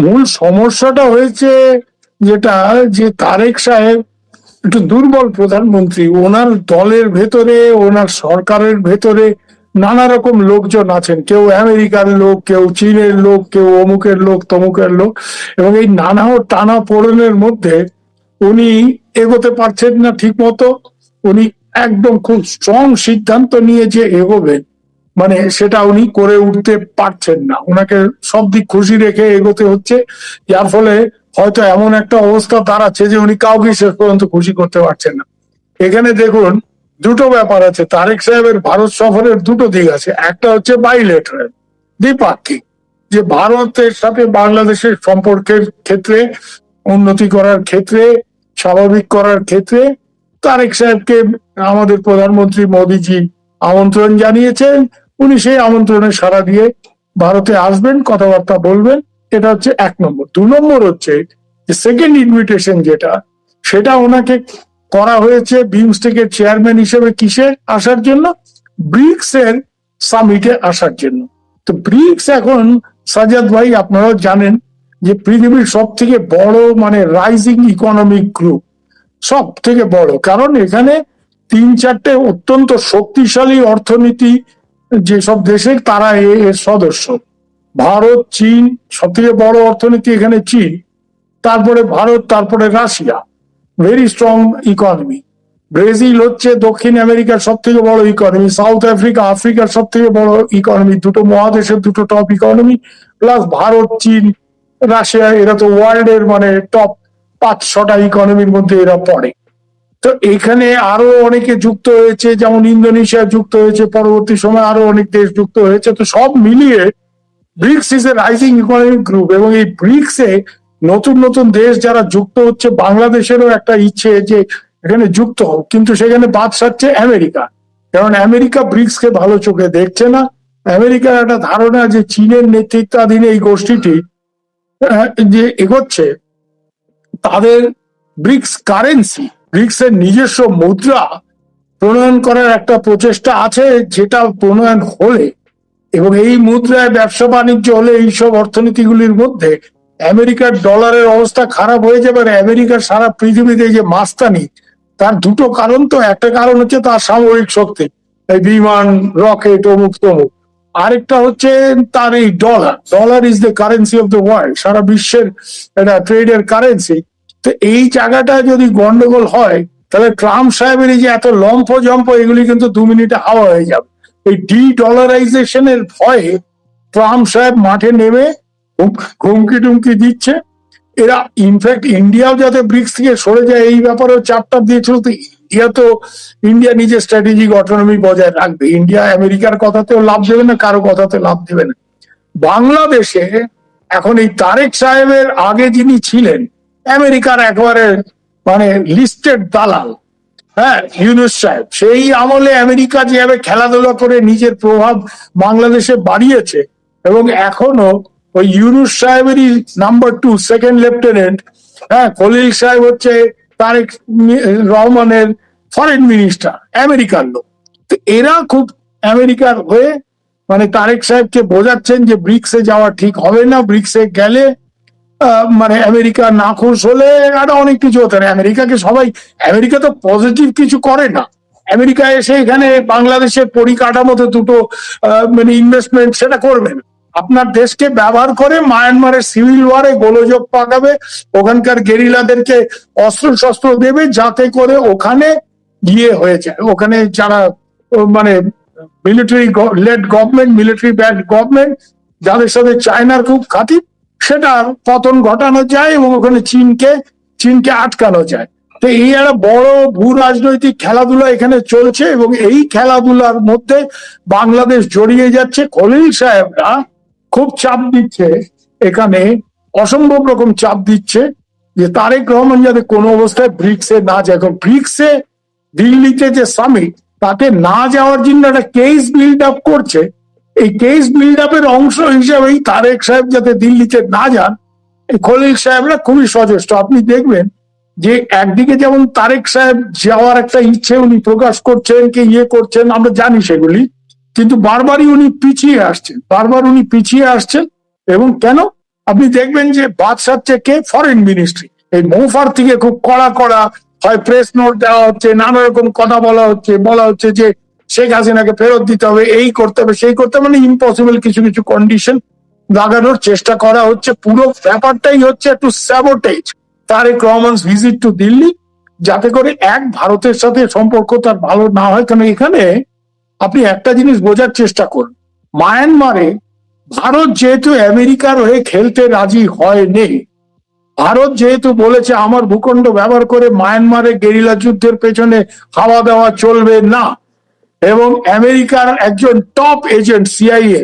মূল সমস্যাটা হয়েছে যেটা, যে তারেক সাহেব একটু দুর্বল প্রধানমন্ত্রী। ওনার দলের ভেতরে, ওনার সরকারের ভেতরে নানা রকম লোকজন আছেন, কেউ আমেরিকার লোক, কেউ চীনের লোক, কেউ অমুকের লোক, তমুকের লোক, এবং এই নানা টানা পোড়েনের মধ্যে উনি এগোতে পারছেন না ঠিক মতো। উনি একদম খুব স্ট্রং সিদ্ধান্ত নিয়ে যে এগোবেন, মানে সেটা উনি করে উঠতে পারছেন না। ওনাকে সব দিক খুশি রেখে এগোতে হচ্ছে, যার ফলে হয়তো এমন একটা অবস্থা দাঁড়াচ্ছে যে উনি কাউকে শেষ পর্যন্ত খুশি করতে পারছেন না। এখানে দেখুন, দুটো ব্যাপার আছে। তারেক সাহেবের ভারত সফরের দুটো দিক আছে। একটা হচ্ছে বাইলেটারাল, দ্বিপাক্ষিক, যে ভারতের সাথে বাংলাদেশের সম্পর্কের ক্ষেত্রে, উন্নতি করার ক্ষেত্রে, স্বাভাবিক করার ক্ষেত্রে তারেক সাহেবকে আমাদের প্রধানমন্ত্রী মোদীজি আমন্ত্রণ জানিয়েছেন। উনি সেই আমন্ত্রণে সাড়া দিয়ে ভারতে আসবেন, কথাবার্তা বলবেন। এটা হচ্ছে এক নম্বর। দু নম্বর হচ্ছে যে সেকেন্ড ইনভিটেশন যেটা, সেটা ওনাকে করা হয়েছে বিমস্টেকের চেয়ারম্যান হিসেবে কিসে আসার জন্য? ব্রিক্স এর সামিটে আসার জন্য। তো ব্রিক্স এখন, সাজাদ ভাই আপনারাও জানেন, যে পৃথিবীর সব থেকে বড় মানে রাইজিং ইকোনমিক গ্রুপ, সব থেকে বড়। কারণ এখানে তিন চারটে অত্যন্ত শক্তিশালী অর্থনীতি যেসব দেশের, তারা এর সদস্য। ভারত, চীন, সব থেকে বড় অর্থনীতি এখানে চীন, তারপরে ভারত, তারপরে Russia, very strong economy. Brazil হচ্ছে দক্ষিণ আমেরিকার সব থেকে বড় ইকোনমি, সাউথ আফ্রিকা আফ্রিকার সব থেকে বড় ইকোনমি, দুটো মহাদেশের দুটো টপ ইকোনমি, প্লাস ভারত, চীন, রাশিয়া, এরা তো ওয়ার্ল্ড এর মানে টপ 5-6টা ইকোনমির মধ্যে এরা পড়ে। তো এখানে আরো অনেকে যুক্ত হয়েছে, যেমন ইন্দোনেশিয়া যুক্ত হয়েছে, পরবর্তী সময় আরো অনেক দেশ যুক্ত হয়েছে। তো সব মিলিয়ে BRICS is a rising economic group. এবং এই ব্রিক্স এ নতুন নতুন দেশ যারা যুক্ত হচ্ছে, বাংলাদেশেরও একটা ইচ্ছে যে এখানে যুক্ত হোক, কিন্তু সেখানে বাদ সাধছে আমেরিকা। কারণ আমেরিকা ব্রিক্স কে ভালো চোখে দেখছে না। আমেরিকার একটা ধারণা যে চীনের নেতৃত্বাধীন এই গোষ্ঠীটি যে এগোচ্ছে, তাদের ব্রিক্স কারেন্সি, ব্রিক্স এর নিজস্ব মুদ্রা প্রণয়ন করার একটা প্রচেষ্টা আছে, যেটা প্রণয়ন হলে এবং এই মুদ্রায় ব্যবসা বাণিজ্য হলে এইসব অর্থনীতিগুলির মধ্যে আমেরিকার ডলারের অবস্থা খারাপ হয়ে যাবে। আর আমেরিকার সারা পৃথিবীতে যে মাস্তানি, তার দুটো কারণ। তো একটা কারণ হচ্ছে তার সামরিক শক্তি, এই বিমান, রকেট, অমুক তমুক। আরেকটা হচ্ছে তার এই dollar. Dollar is the currency of the world, সারা বিশ্বের একটা ট্রেডের কারেন্সি। তো এই জায়গাটা যদি গন্ডগোল হয়, তাহলে ট্রাম্প সাহেবের এই যে এত লম্ফ জম্প, এগুলি কিন্তু 2 মিনিটে হাওয়া হয়ে যাবে। এই ডি ডলারাইজেশনের ভয়ে ট্রাম্প সাহেব মাঠে নেমে হুমকি টুমকি দিচ্ছে। এরা ইনফ্যাক্ট ইন্ডিয়াও যাতে ব্রিক্স থেকে সরে যায় এই ব্যাপারেও চাপটাপ দিয়েছিল। তো ইন্ডিয়া নিজের স্ট্র্যাটেজিক অটোনমি বজায় রাখবে। ইন্ডিয়া আমেরিকার কথাতেও লাভ দেবে না, কারো কথাতে লাভ দেবে না। বাংলাদেশে এখন এই তারেক সাহেবের আগে যিনি ছিলেন, আমেরিকার একেবারে মানে লিস্টেড দালাল, হ্যাঁ, ইউনুস সাহেব, সেই আমলে আমেরিকা যেভাবে খেলাধুলা করে নিজের প্রভাব বাংলাদেশে বাড়িয়েছে, এবং এখনো ওই ইউনুস সাহেবেরই নাম্বার 2 সেকেন্ড লেফটেন্যান্ট, হ্যাঁ, খলিল সাহেব হচ্ছে তারেক রহমানের ফরেন মিনিস্টার, আমেরিকার লোক। তো এরা খুব আমেরিকার হয়ে মানে তারেক সাহেবকে বোঝাচ্ছেন যে ব্রিক্সে যাওয়া ঠিক হবে না, ব্রিক্সে গেলে মানে আমেরিকা নাখুশ হলে আরো অনেক কিছু হতে পারে। আমেরিকাকে সবাই, আমেরিকা তো পজিটিভ কিছু করে না। আমেরিকা এসে এখানে বাংলাদেশের পরিকাঠামোতে দুটো মানে ইনভেস্টমেন্ট সেটা করবে না। আপনার দেশকে ব্যবহার করে মায়ানমারের সিভিল ওয়ারে গোলযোগ পাকাবে, ওখানকার গেরিলাদেরকে অস্ত্র শস্ত্র দেবে, যাতে করে ওখানে গিয়ে হয়ে যায়। ওখানে যারা মানে military led government, military back government, যাদের সাথে চায়নার খুব খাতির, সেটার পতন ঘটানো যায় এবং ওখানে চীনকে আটকানো যায়। তো এই একটা বড় ভূ রাজনৈতিক খেলাধুলা এখানে চলছে, এবং এই খেলাধুলার মধ্যে বাংলাদেশ জড়িয়ে যাচ্ছে। খলিল সাহেবরা খুব চাপ দিচ্ছে এখানে, অসম্ভব রকম চাপ দিচ্ছে যে তারেক রহমান যাতে কোনো অবস্থায় ব্রিক্সে না যায়। এখন ব্রিক্সে দিল্লিতে যে সামিট, তাতে না যাওয়ার জন্য একটা কেস বিল্ড আপ করছে। এই কেস বিল্ড আপের অংশ হিসেবেই তারেক সাহেব যাতে দিল্লিতে না যান, এই খলিল সাহেবরা খুবই সচেষ্ট। আপনি দেখবেন যে একদিকে যেমন তারেক সাহেব যাওয়ার একটা ইচ্ছে উনি প্রকাশ করছেন, কি ইয়ে করছেন, আমরা জানি সেগুলি, কিন্তু বারবারই উনি পিছিয়ে আসছেন, বারবার উনি পিছিয়ে আসছেন। এবং কেন? আপনি দেখবেন যে বাদ সাচ্ছে কে, ফরেন মিনিস্ট্রি। এই মৌফার থেকে খুব কড়া কড়া হয় প্রেস নোট দেওয়া হচ্ছে, নানা রকম কথা বলা হচ্ছে যে শেখ হাসিনাকে ফেরত দিতে হবে, এই করতে হবে সেই করতে হবে, মানে ইম্পসিবল কিছু কিছু কন্ডিশন লাগানোর চেষ্টা করা হচ্ছে। পুরো ব্যাপারটাই হচ্ছে একটু sabotage Tarique Rahman's visit to Delhi, যাতে করে ভারতের সাথে সম্পর্ক তার ভালো না হয়। কারণ এখানে আপনি একটা জিনিস বোঝার চেষ্টা করুন, মায়ানমারে ভারত যেহেতু আমেরিকার হয়ে খেলতে রাজি হয়নি, ভারত যেহেতু বলেছে আমার ভূখণ্ড ব্যবহার করে মায়ানমারে গেরিলা যুদ্ধের পেছনে হাওয়া দেওয়া চলবে না, এবং আমেরিকার একজন টপ এজেন্ট সিআইএ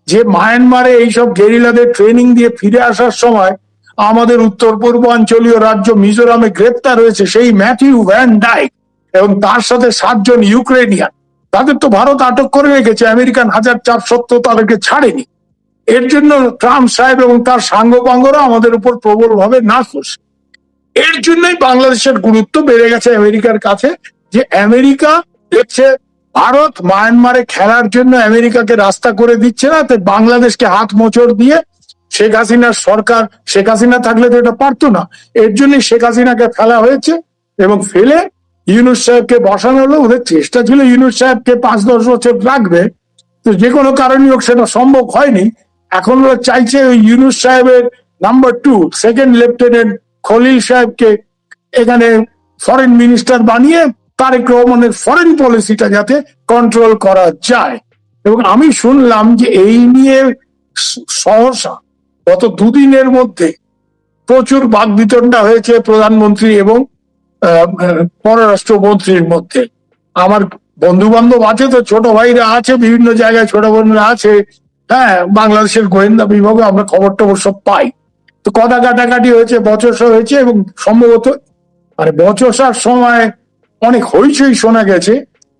যে মায়ানমারে এইসব গেরিলাদের ট্রেনিং দিয়ে ফিরে আসার সময় আমাদের উত্তর পূর্বাঞ্চলীয় রাজ্য মিজোরামে গ্রেপ্তার হয়েছে, সেই ম্যাথিউ ভ্যান ডাইক এবং তার সাথে 7 জন ইউক্রেনিয়ান, তাদের তো ভারত আটক করে রেখেছে, আমেরিকান 1400 তাদেরকে ছাড়েনি। এর জন্য ট্রাম্প সাহেব এবং তার সাঙ্গপাঙ্গরা আমাদের উপর প্রবলভাবে নাখোশ। এর জন্যই বাংলাদেশের গুরুত্ব বেড়ে গেছে আমেরিকার কাছে, যে আমেরিকা দেখছে ভারত মায়ানমারে খেলার জন্য আমেরিকাকে রাস্তা করে দিচ্ছে না, তাই বাংলাদেশকে হাত মোচড় দিয়ে শেখ হাসিনার সরকার, শেখ হাসিনা থাকলে তো এটা পারতো না, এর জন্যই শেখ হাসিনাকে ফেলা হয়েছে এবং ফেলে ইউনূস সাহেবকে বসানো হলো। ওদের চেষ্টা ছিল ইউনূস সাহেবকে 5-10 বছর রাখবে, তো যে কোনো কারণে হোক সেটা সম্ভব হয়নি। এখন ওরা চাইছে ওই ইউনূস সাহেবের নাম্বার 2 সেকেন্ড লেফটেন্যান্ট খলিল সাহেবকে এখানে ফরেন মিনিস্টার বানিয়ে তারেক রহমানের ফরেন পলিসিটা যাতে কন্ট্রোল করা যায়। এবং আমি শুনলাম যে এই নিয়ে সহসা গত 2 দিনের মধ্যে প্রচুর বাকবিতণ্ডা হয়েছে প্রধানমন্ত্রী এবং পররাষ্ট্রমন্ত্রীর মধ্যে। আমার বন্ধু বান্ধব আছে, তো ছোট ভাইরা আছে বিভিন্ন জায়গায়, ছোট বোনরা আছে, হ্যাঁ, বাংলাদেশের গোয়েন্দা বিভাগে আমরা খবর টবর সব পাই। তো কথা কাটাকাটি হয়েছে, বচসা হয়েছে, এবং সম্ভবত মানে বচসার সময় অনেক হইচই শোনা গেছে,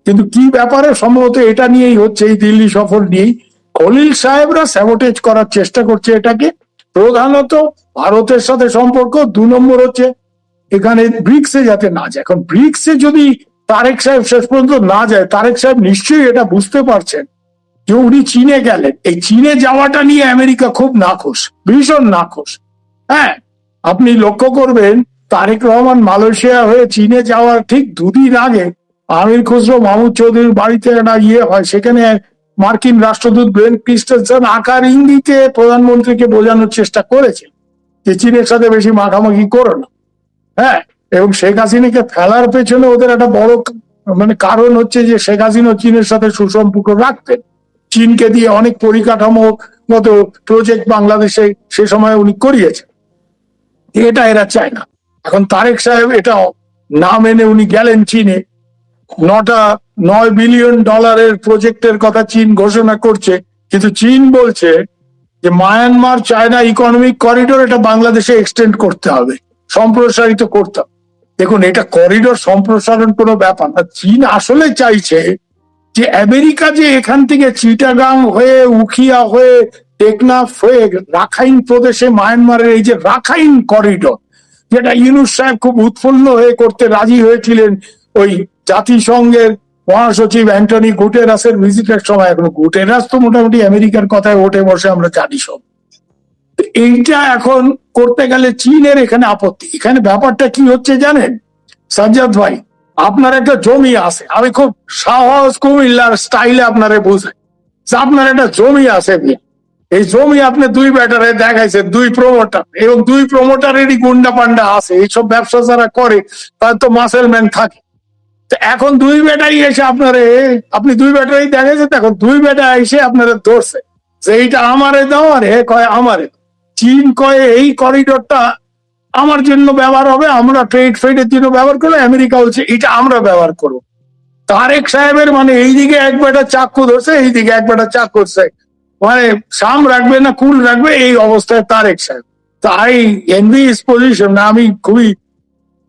কিন্তু কি ব্যাপারে সম্ভবত এটা নিয়েই হচ্ছে, এই দিল্লি সফর নিয়েই খলিল সাহেবরা স্যাবোটেজ করার চেষ্টা করছে এটাকে। প্রধানত ভারতের সাথে সম্পর্ক, 2 নম্বর হচ্ছে এখানে ব্রিক্সে যাতে না যায়। এখন ব্রিক্সে যদি তারেক সাহেব শেষ পর্যন্ত না যায়, তারেক সাহেব নিশ্চয়ই এটা বুঝতে পারছেন যে উনি চীনে গেলেন, এই চীনে যাওয়াটা নিয়ে আমেরিকা খুব নাখোশ, ভীষণ নাখোশ। হ্যাঁ, আপনি লক্ষ্য করবেন তারেক রহমান মালয়েশিয়া হয়ে চীনে যাওয়ার ঠিক 2 দিন আগে আমির খুসরো মাহমুদ চৌধুরীর বাড়িতে একটা হয়, সেখানে মার্কিন রাষ্ট্রদূত বেন ক্রিস্টেনসন আকার ইঙ্গিতে প্রধানমন্ত্রীকে বোঝানোর চেষ্টা করেছে যে চীনের সাথে বেশি মাখামাখি করো না। হ্যাঁ, এবং শেখ হাসিনাকে ফেলার পেছনে ওদের একটা বড় মানে কারণ হচ্ছে যে শেখ হাসিনা চীনের সাথে সুসম্পর্ক রাখতেন, চীনকে দিয়ে অনেক পরিকাঠামোগত প্রজেক্ট বাংলাদেশে সে সময় উনি করিয়েছেন, এটা এরা চায় না। এখন তারেক সাহেব এটা না মেনে উনি গেলেন চীনে, 9 বিলিয়ন ডলারের প্রজেক্টের কথা চীন ঘোষণা করছে, কিন্তু চীন বলছে যে মায়ানমার চায়না ইকোনমিক করিডোর এটা বাংলাদেশে এক্সটেন্ড করতে হবে, সম্প্রসারিত করতে হবে। দেখুন, এটা করিডোর সম্প্রসারণ কোনো ব্যাপার না, চীন আসলে চাইছে যে আমেরিকা যে এখান থেকে চিটাগাং হয়ে, উখিয়া হয়ে, টেকনাফ হয়ে রাখাইন প্রদেশে মায়ানমারের এই যে রাখাইন করিডোর, যেটা ইউনূস সাহেব খুব উৎফুল্ল হয়ে করতে রাজি হয়েছিলেন ওই জাতিসংঘের মহাসচিব অ্যান্টনি গুটেরাসের ভিজিটের সময়। এখন গুটেরাস তো মোটামুটি আমেরিকার কথায় ওঠে বসে, আমরা জানি সব। এইটা এখন করতে গেলে চীনের এখানে আপত্তি। এখানে ব্যাপারটা কি হচ্ছে জানেন সাজ্জাদ ভাই, আপনার একটা জমি আছে, আমি খুব সহজ কুমিল্লার স্টাইলে আপনারে বোঝাই, আপনার একটা জমি আছে, এই জমি আপনি 2 ব্যাটারে দেখাইছে, 2 প্রমোটার, এবং 2 প্রমোটারেরই গুন্ডা পান্ডা আছে। এইসব ব্যবসা যারা করে তার তো মাসেলম্যান থাকে। এখন 2 বেটাই এসে আপনি 2 বেটাই দেখাইছে, এখন 2 বেটা এসে আপনারা ধরছে যে এইটা আমারে দাও, আর হে কয় আমারে। চীন কয়ে এই করিডোরটা আমার জন্য ব্যবহার হবে, আমরা ট্রেড ফেডের জন্য ব্যবহার করবো, আমেরিকা বলছে এটা আমরা ব্যবহার করবো। তারেক সাহেবের মানে এইদিকে এক বেটা চাকু ধরছে, এইদিকে এক বেটা চাক করছে, মানে সাম রাখবে না কুল রাখবে, এই অবস্থায় তারেক সাহেব। তাই এনভি পজিশন, আমি খুবই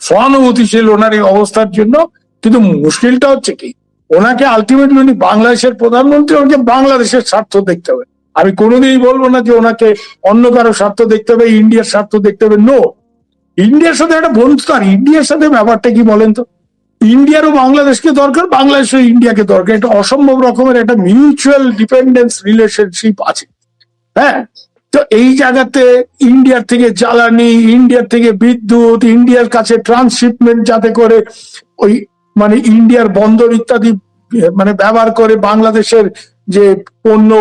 সহানুভূতিশীল ওনার এই অবস্থার জন্য। কিন্তু মুশকিলটা হচ্ছে কি, ওনাকে আলটিমেটলি উনি বাংলাদেশের প্রধানমন্ত্রী, ওনাকে বাংলাদেশের স্বার্থ দেখতে হবে। আমি কোনোদিনই বলবো না যে ওনাকে অন্য কারো স্বার্থ দেখতে হবে, ইন্ডিয়ার স্বার্থ দেখতে হবে, নো। ইন্ডিয়ার সাথে একটা বন্ধুত্ব, আর ইন্ডিয়ার সাথে ব্যাপারটা কি বলেন তো, ইন্ডিয়ারও বাংলাদেশকে দরকার, বাংলাদেশের ইন্ডিয়াকে দরকার, এটা অসম্ভব রকমের একটা মিউচুয়াল ডিপেন্ডেন্স রিলেশনশিপ আছে। হ্যাঁ, তো এই জায়গাতে ইন্ডিয়ার থেকে জ্বালানি, ইন্ডিয়ার থেকে বিদ্যুৎ, ইন্ডিয়ার কাছে ট্রান্সশিপমেন্ট যাতে করে ওই মানে ইন্ডিয়ার বন্দর ইত্যাদি মানে ব্যবহার করে বাংলাদেশের যে পণ্য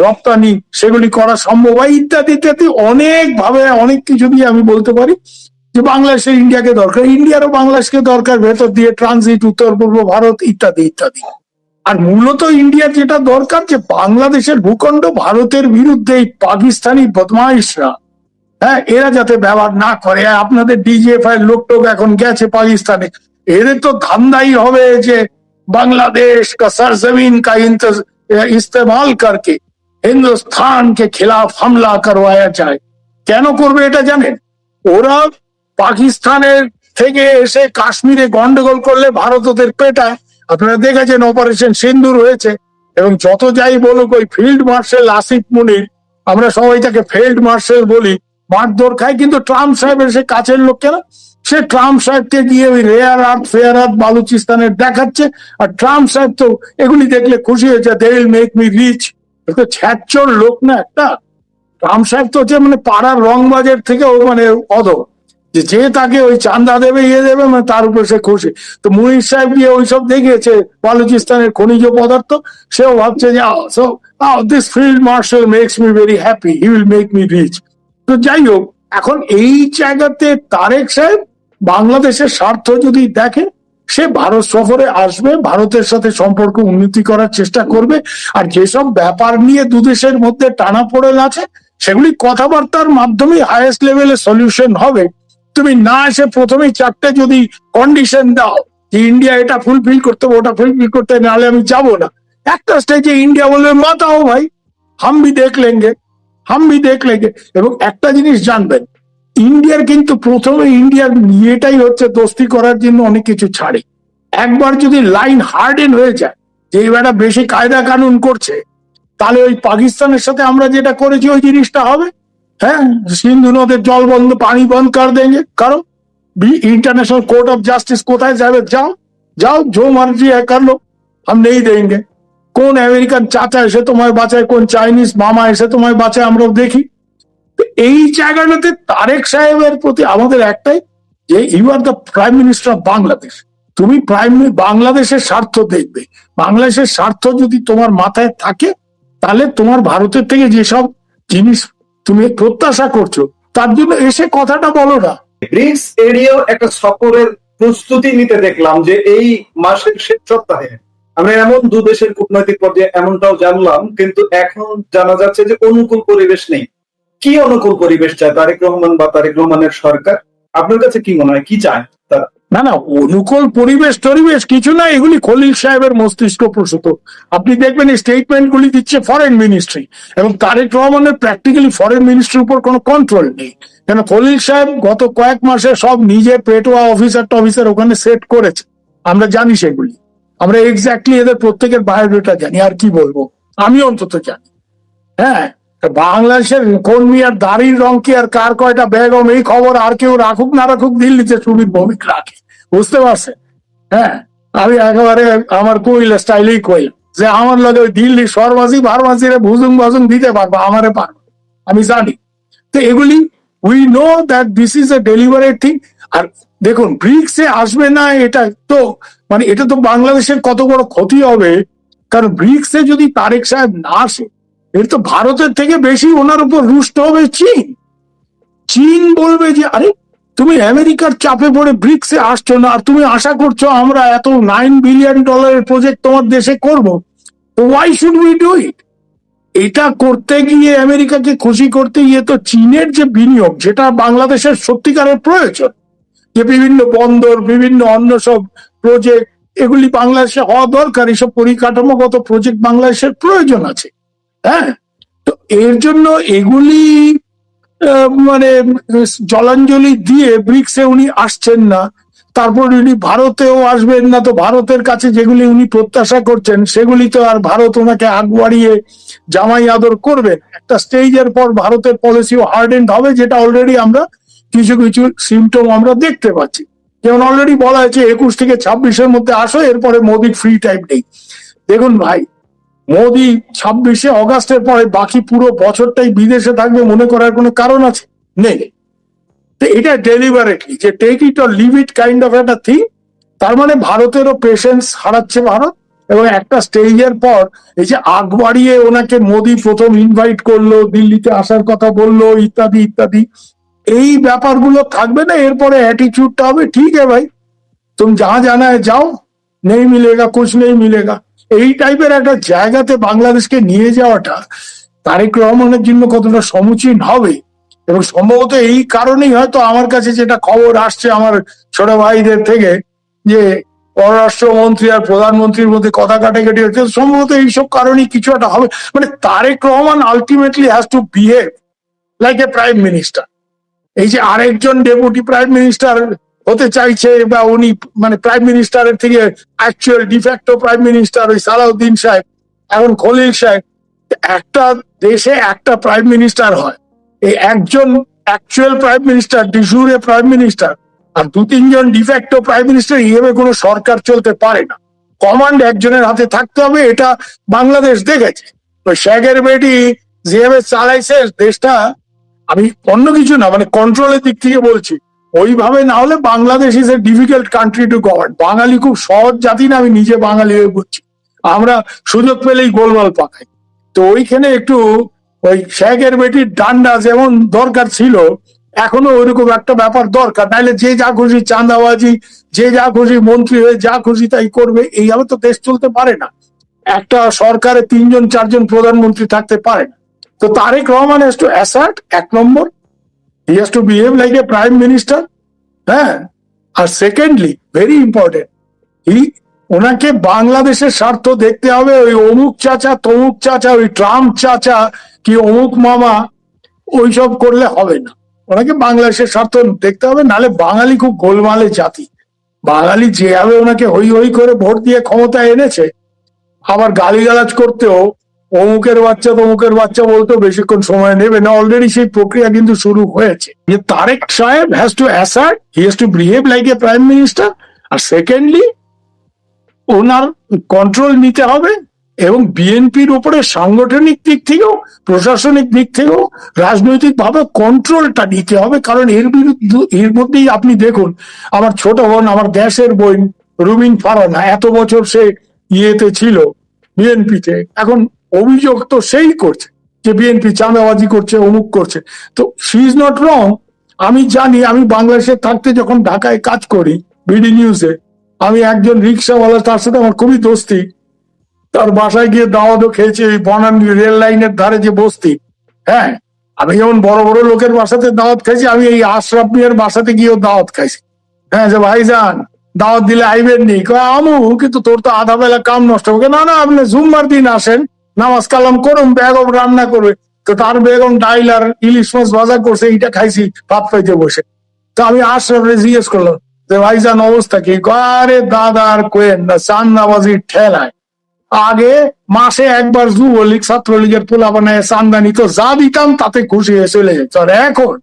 রপ্তানি সেগুলি করা সম্ভব হয় ইত্যাদি ইত্যাদি অনেক ভাবে অনেক কিছু দিয়ে আমি বলতে পারি যে বাংলাদেশের ইন্ডিয়াকে দরকার, ইন্ডিয়ারও বাংলাদেশকে দরকার, ভেতর দিয়ে ট্রানজিট উত্তর পূর্ব ভারত ইত্যাদি ইত্যাদি। আর মূলত ইন্ডিয়ার যেটা দরকার যে বাংলাদেশের ভূখণ্ড ভারতের বিরুদ্ধে এই পাকিস্তানি বদমাইশরা, হ্যাঁ, এরা যাতে ব্যবহার না করে। আপনাদের ডিজিএফআই লোক টোক এখন গেছে পাকিস্তানে, এদের তো ধান্দাই হবে যে बांग्लादेश का सरजमीन का इस्तेमाल करके हिंदुस्तान के खिलाफ हमला करवाया जाए। কেন করবে এটা জানেন? ওরা পাকিস্তানের থেকে এসে কাশ্মীরে গন্ডগোল করলে ভারত ওদের পেটায়। আপনারা দেখেছেন অপারেশন সিন্দুর হয়েছে, এবং যত যাই বলুক ওই ফিল্ড মার্শাল আসিফ মুনির, আমরা সবাই তাকে ফিল্ড মার্শাল বলি, মারধর খায়, কিন্তু ট্রাম্প সাহেবের সে কাছের লোক কেন, সে ট্রাম্প সাহেবকে গিয়ে ওই রেয়ার আর্থ ফেয়ার আর্থ বালুচিস্তানের দেখাচ্ছে। আর ট্রাম্প সাহেব তো এগুলি দেখলে খুশি হয়েছে, they will make me rich. ছ্যাচর লোক না একটা ট্রাম্প সাহেব, তো হচ্ছে মানে পাড়ার রংবাজের থেকেও মানে অধম, যে তাকে ওই চান্দা দেবে ইয়ে দেবে মানে তার উপর সে খুশি। তো মুনির সাহেব গিয়ে ওইসব দেখিয়েছে বালুচিস্তানের খনিজ পদার্থ, সেও ভাবছে যে this field marshal makes me very happy, he will make me rich. তো যাই হোক, এখন এই জায়গাতে তারেক সাহেব বাংলাদেশের স্বার্থ যদি দেখে, সে ভারত সফরে আসবে, ভারতের সাথে সম্পর্ক উন্নতি করার চেষ্টা করবে। আর যেসব ব্যাপার নিয়ে দুদেশের মধ্যে টানাপোড়েন আছে সেগুলি কথাবার্তার মাধ্যমে হাইয়েস্ট লেভেলে সলিউশন হবে। তুমি না এসে প্রথমেই চারটে যদি কন্ডিশন দাও যে ইন্ডিয়া এটা ফুলফিল করতে হবে, ওটা ফুলফিল করতে, নাহলে আমি যাবো না, একটা স্টেজে ইন্ডিয়া বলবে মাতাও ভাই, হাম ভি দেখ লেঙ্গে, হাম ভি দেখ লেঙ্গে। এবং একটা জিনিস জানবেন, ইন্ডিয়ার কিন্তু প্রথমে ইন্ডিয়ার ইয়েটাই হচ্ছে দোস্তি করার জন্য অনেক কিছু ছাড়ে। একবার যদি লাইন হার্ডেন হয়ে যায় যে এবারে বেশি কায়দা কানুন করছে, তাহলে ওই পাকিস্তানের সাথে আমরা যেটা করেছি ওই জিনিসটা হবে। হ্যাঁ, সিন্ধু নদের জল বন্ধ, পানি বন্ধ কর দেंगे, কারণ इंटरनेशनल कोर्ट ऑफ जस्टिस কোথায় যাবে, যাও যাও, जो मर्जी है कर लो, हम नहीं देंगे। কোন আমেরিকান চাচা এসে তোমায় বাঁচায়, কোন চাইনিজ মামা এসে তোমায় বাঁচায়, আমরাও দেখি। এই জায়গাটাতে তারেক সাহেবের প্রতি আমাদের একটাই যে you are the prime minister of Bangladesh, তুমি বাংলাদেশের স্বার্থ দেখবে। বাংলাদেশের স্বার্থ যদি তোমার মাথায় থাকে, তাহলে তোমার ভারতের থেকে যেসব জিনিস তুমি প্রত্যাশা করছো তার জন্য এসে কথাটা বলো না। ব্রিক্স এরিয়াও একটা সফরের প্রস্তুতি নিতে দেখলাম যে এই মাসের শেষ সপ্তাহে আমরা এমন দু দেশের কূটনৈতিক পর্যায়ে এমনটাও জানলাম, কিন্তু এখন জানা যাচ্ছে যে অনুকূল পরিবেশ নেই। কি অনুকূল পরিবেশ চায় তারেক রহমান বা তারেক রহমানের সরকার? আপনার কাছে কি মনে হয়, কি চায় তারা? না না, অনুকূল পরিবেশ টরিবেশ কিছু না, এগুলি খলিল সাহেবের মস্তিষ্ক প্রসূত। আপনি দেখবেন এই স্টেটমেন্ট গুলি দিচ্ছে ফরেন মিনিস্ট্রি, এবং তারেক রহমানের প্র্যাকটিক্যালি ফরেন মিনিস্ট্রির উপর কোনো কন্ট্রোল নেই। কেন খলিল সাহেব গত কয়েক মাসে সব নিজে পেটোয়া অফিসার টফিসার ওখানে সেট করেছে, আমরা জানি সেগুলি, আমরা এক্স্যাক্টলি এদের প্রত্যেকের বায়োডেটা জানি। আর কি বলবো, আমি অন্তত জানি। হ্যাঁ, বাংলাদেশের কর্মী আর দাড়ির রং কি আর কার কয়টা বেগম, এই খবর আর কেউ রাখুক না রাখুক, দিল্লিতে সুবীর ভৌমিক রাখে, বুঝতে পারছেন? হ্যাঁ, আমি একেবারে আমার কইলা স্টাইলেই কইলাম যে আমার লগে ওই দিল্লি সরবাজি ভারবাজিরে ভুজুং বাজুং দিতে পারবো, আমারে পারবো, আমি জানি। তো এগুলি we know that this is a deliberate thing. আর দেখুন, ব্রিক্সে আসবে না, এটা তো মানে এটা তো বাংলাদেশের কত বড় ক্ষতি হবে। কারণ ব্রিক্সে যদি তারেক সাহেব না আসে, এর তো ভারতের থেকে বেশি ওনার উপর রুষ্ট হবে চীন। চীন বলবে যে আরে তুমি আমেরিকার চাপে পড়ে ব্রিক্সে আসছো না, আর তুমি আশা করছো আমরা এত $9 বিলিয়ন প্রজেক্ট তোমার দেশে করব, তো why should we do it? এটা করতে গিয়ে আমেরিকাকে খুশি করতে গিয়ে তো চীনের যে বিনিয়োগ, যেটা বাংলাদেশের সত্যিকারের প্রয়োজন, যে বিভিন্ন বন্দর, বিভিন্ন অন্য সব প্রজেক্ট, এগুলি বাংলাদেশে হওয়া দরকার, এইসব পরিকাঠামোগত প্রজেক্ট বাংলাদেশের প্রয়োজন আছে। হ্যাঁ, তো এর জন্য এগুলি মানে জলাঞ্জলি দিয়ে ব্রিক্সে উনি আসছেন না, তারপর উনি ভারতেও আসবেন না। তো ভারতের কাছে যেগুলি উনি প্রত্যাশা করছেন সেগুলি তো আর ভারত ওনাকে আগ বাড়িয়ে জামাই আদর করবেন। একটা স্টেজের পর ভারতের পলিসিও হার্ডেন্ড হবে, যেটা অলরেডি আমরা কিছু কিছু সিমটম আমরা দেখতে পাচ্ছি। যেমন অলরেডি বলা হয়েছে 21 থেকে 26-এর মধ্যে আসো, এরপরে মোদির ফ্রি টাইম নেই। দেখুন ভাই, মোদি 26শে অগাস্টের পরে বাকি পুরো বছরটাই বিদেশে থাকবে মনে করার কোনো কারণ আছে? নেই। তো এটা ডেলিভারেটলি যে take it or leave it kind of একটা থিং। তার মানে ভারতেরও পেশেন্স হারাচ্ছে ভারত, এবং একটা স্টেজের পর এই যে আগ বাড়িয়ে ওনাকে মোদি প্রথম ইনভাইট করলো, দিল্লিতে আসার কথা বললো, ইত্যাদি ইত্যাদি, এই ব্যাপারগুলো থাকবে না। এরপরে অ্যাটিটিউডটা হবে ঠিক है ভাই, तुम जहां जाना है जाओ, नहीं मिलेगा कुछ नहीं मिलेगा। এই টাইপের একটা জায়গাতে বাংলাদেশকে নিয়ে যাওয়াটা তারেক রহমানের জন্য কতটা সমীচীন হবে। এবং সম্ভবত এই কারণেই হয়তো আমার কাছে যেটা খবর আসছে আমার ছোট ভাইদের থেকে, যে পররাষ্ট্রমন্ত্রী আর প্রধানমন্ত্রীর মধ্যে কথা কাটাকাটি হচ্ছে, সম্ভবত এইসব কারণেই কিছু একটা হবে। মানে Tarique Rahman ultimately has to behave like a prime minister. এই যে আরেকজন ডেপুটি প্রাইম মিনিস্টার হতে চাইছে, বা উনি মানে প্রাইম মিনিস্টারের থেকে অ্যাকচুয়াল ডিফ্যাক্টো প্রাইম মিনিস্টার ওই সালাউদ্দিন সাহেব, এখন খলিল সাহেব। একটা দেশে একটা প্রাইম মিনিস্টার হয়, এই একজন actual prime minister, de jure prime minister, আর দু তিনজন ডিফ্যাক্টো প্রাইম মিনিস্টার, এইভাবে কোনো সরকার চলতে পারে না। কমান্ড একজনের হাতে থাকতে হবে, এটা বাংলাদেশ দেখেছে। ওই শেখের বেটি যেভাবে চালাইছে দেশটা, আমি অন্য কিছু না মানে কন্ট্রোলের দিক থেকে বলছি, ওইভাবে না হলে Bangladesh is a difficult country to govern. Bengali খুব সহজ জাতি না, আমি নিজে বাঙালি হয়ে বলছি, আমরা সুযোগ পেলেই গোলমাল পাকাই। তো ওইখানে একটু ওই শেখের বেটির ডান্ডা যেমন দরকার ছিল, এখনো ওইরকম একটা ব্যাপার দরকার, নাহলে যে যা খুশি চাঁদাবাজি, যে যা খুশি মন্ত্রী হয়ে যা খুশি তাই করবে, এইভাবে তো দেশ চলতে পারে না। একটা সরকারে 3-4জন প্রধানমন্ত্রী থাকতে পারে না। তো Tarek Rahman has to assert, এক নম্বর, he has to behave like a prime minister. হ্যাঁ, আর সেকেন্ডলি ভেরি ইম্পর্টেন্ট, ওনাকে বাংলাদেশের স্বার্থ দেখতে হবে। ওই অমুক চাচা তমুক চাচা, ওই ট্রাম্প চাচা কি অমুক মামা, ওইসব করলে হবে না। ওনাকে বাংলাদেশের স্বার্থ দেখতে হবে, নাহলে বাঙালি খুব গোলমালে জাতি। বাঙালি যেভাবে ওনাকে হই হই করে ভোট দিয়ে ক্ষমতায় এনেছে, আবার গালিগালাজ করতেও অমুকের বাচ্চা তমুকের বাচ্চা বলতেও বেশিক্ষণ সময় নেবে না, অলরেডি সেই প্রক্রিয়া কিন্তু শুরু হয়েছে। যে তারেক সাহেব has to assert, he has to behave like a prime minister. আর সেকেন্ডলি ওনার কন্ট্রোল নিতে হবে, এবং বিএনপির উপরে সাংগঠনিক দিক থেকেও প্রশাসনিক দিক থেকেও রাজনৈতিক ভাবে কন্ট্রোলটা নিতে হবে। কারণ এর বিরুদ্ধে এর মধ্যেই আপনি দেখুন, আমার ছোট বোন, আমার দেশের বোন রুমিন ফারানা, এত বছর সে ইয়েতে ছিল বিএনপিতে, এখন অভিযোগ তো সেই করছে যে বিএনপি চাঁদাবাজি করছে, অমুক করছে। তো শি ইজ নট রং। আমি জানি, আমি বাংলাদেশে থাকতে যখন ঢাকায় কাজ করি বিডি নিউজে, আমি একজন রিক্সাওয়ালা, তার সাথে আমার খুবই দোস্তি, তার বাসায় গিয়ে দাওয়াতও খেয়েছি, ওই বনানী রেল লাইনের ধারে যে বস্তি। হ্যাঁ, আমি যেমন বড় বড় লোকের বাসাতে দাওয়াত খাইছি, আমি এই আশরাফ মিয়ার বাসাতে গিয়েও দাওয়াত খাইছি। হ্যাঁ, যে ভাইজান দাওয়াত দিলে আইবেন নি, আমু কিন্তু তোর তো আধা বেলা কাম নষ্ট হবে। না না, আপনি জুম্মার দিন আসেন, নামাজ কালাম করুন, বেগম রান্না করবে। তো তার বেগম ডাইল আর ইলিশ মাছ ভাজা করছে, এইটা খাইছি ভাত পাইতে বসে। তো আমি আশরাফরে জিজ্ঞেস করলাম যে ভাইজান অবস্থা কি? আরে দাদা আর কোয়েন না, চান্দাবাজির ঠেলায় আগে মাসে একবার যুবলীগ ছাত্রলীগের পোলা বানায় চান্দা নিত, যা দিতাম তাতে খুশি হয়ে চলে যেত। আর এখন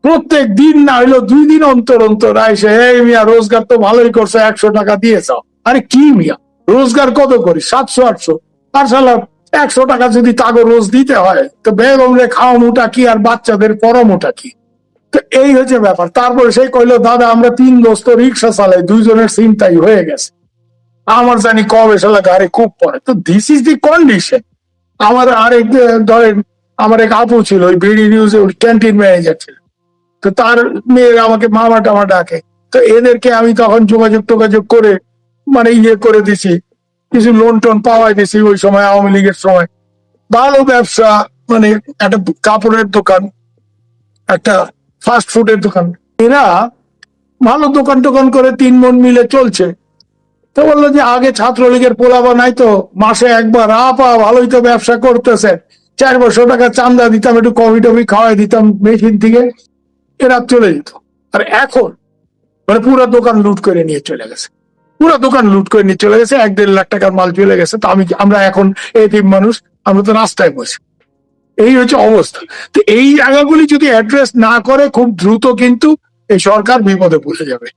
প্রত্যেক দিন না হইলো 2 দিন অন্তর অন্তর আইসে, এই মিয়া রোজগার তো ভালোই করছে, 100 টাকা দিয়ে যাও। আরে কি মিয়া, রোজগার কত করি? 700-800। আর সালা 100 টাকা যদি তাগো রোজ দিতে হয়, তো বেগম রে খাওয়া মোটা কি আর বাচ্চাদের পড়া মোটা কি? তো এই হচ্ছে ব্যাপার। তারপরে সেই কইলো দাদা আমরা 3 দোস্ত রিক্সা চালাই, 2জনের চিন্তাই হয়ে গেছে, আমার জানি কবে সালা গাড়ি খুব পড়ে। তো দিস ইজ দি কন্ডিশন। আমার আরেক ধরেন, আমার এক আপু ছিল ওই বিডি নিউজে, ওই ক্যান্টিন ম্যানেজার ছিল। তো তার মেয়েরা আমাকে মামা টামা ডাকে। তো এদেরকে আমি তখন যোগাযোগ টোগাযোগ করে মানে ইয়ে করে দিছি, কিছু লোন টোন পাওয়াই দিছি ওই সময়, আওয়ামী লীগের সময়। ভালো ব্যবসা, মানে একটা কাপড়ের দোকান, একটা ফাস্ট ফুডের দোকান, এরা ভালো দোকান টোকান করে 3 মন মিলে চলছে। তো বললো যে আগে ছাত্রলীগের পোলাবা নাই তো, মাসে একবার আপা ভালোই তো ব্যবসা করতেছে, 400 টাকা চান্দা দিতাম, একটু কফি টফি খাওয়াই দিতাম মেশিন থেকে, এরা চলে যেত। আর এখন মানে পুরো দোকান লুট করে নিয়ে চলে গেছে, পুরো দোকান লুট করে নিয়ে চলে গেছে, 1-1.5 লাখ টাকার মাল চলে গেছে। তো আমরা এখন এতিম মানুষ, আমরা তো রাস্তায় বসে। এই হচ্ছে অবস্থা। তো এই জায়গাগুলি যদি অ্যাড্রেস না করে খুব দ্রুত কিন্তু এই সরকার বিপদে পড়ে যাবে।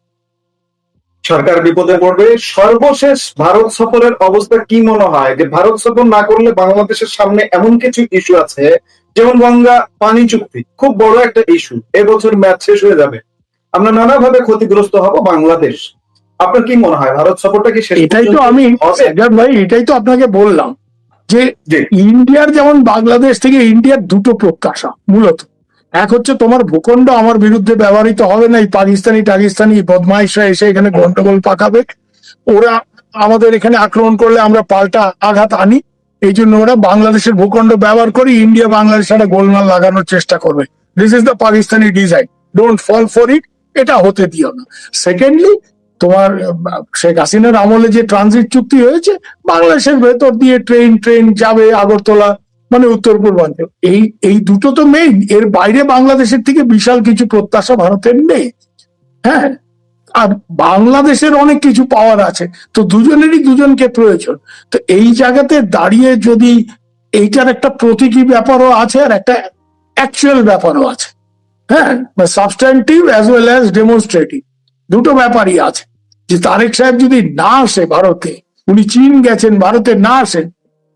সরকার বিপদে পড়বে। সর্বশেষ ভারত সফরের অবস্থা কি মনে হয়, যে ভারত সফর না করলে বাংলাদেশের সামনে এমন কিছু ইস্যু আছে, যেমন গঙ্গা পানি চুক্তি খুব বড় একটা ইস্যু, এবছর ম্যাচ শেষ হয়ে যাবে, আমরা নানাভাবে ক্ষতিগ্রস্ত হব বাংলাদেশ। আপনার কি মনে হয় ভারত সফরটা কি শেষ এটাই তো পর্যন্ত আমি হবে? সাজ্জাদ ভাই, এটাই তো আপনাকে বললাম যে জি ইন্ডিয়ার যেমন বাংলাদেশ থেকে ইন্ডিয়ার দুটো প্রত্যাশা মূলত। এক হচ্ছে তোমার ভূখণ্ড আমার বিরুদ্ধে ব্যবহৃত হবে না, এই পাকিস্তানি বদমাইশরা এসে এখানে গন্ডগোল পাকাবে, ওরা আমাদের এখানে আক্রমণ করলে আমরা পাল্টা আঘাত আনি, এই জন্য ওরা বাংলাদেশের ভূখণ্ড ব্যবহার করে ইন্ডিয়া বাংলাদেশ একটা গোলমাল লাগানোর চেষ্টা করবে। This is the Pakistani design, don't fall for it, এটা হতে দিও না। সেকেন্ডলি, তোমার শেখ হাসিনার আমলে যে ট্রানজিট চুক্তি হয়েছে, বাংলাদেশের ভেতর দিয়ে ট্রেন ট্রেন যাবে আগরতলা, মানে উত্তর পূর্বাঞ্চল, এই দুটো তো মেইন। এর বাইরে বাংলাদেশের থেকে বিশাল কিছু প্রত্যাশা ভারতের নেই। হ্যাঁ, আর বাংলাদেশের অনেক কিছু পাওয়ার আছে, তো দুজনেরই দুজনকে প্রয়োজন। তো এই জায়গাতে দাঁড়িয়ে যদি এইটার একটা প্রতীকী ব্যাপারও আছে আর একটা অ্যাকচুয়াল ব্যাপারও আছে, হ্যাঁ, substantive as well as demonstrative, দুটো ব্যাপারই আছে। যে তারেক সাহেব যদি না আসে ভারতে, উনি চীন গেছেন, ভারতে না আসেন,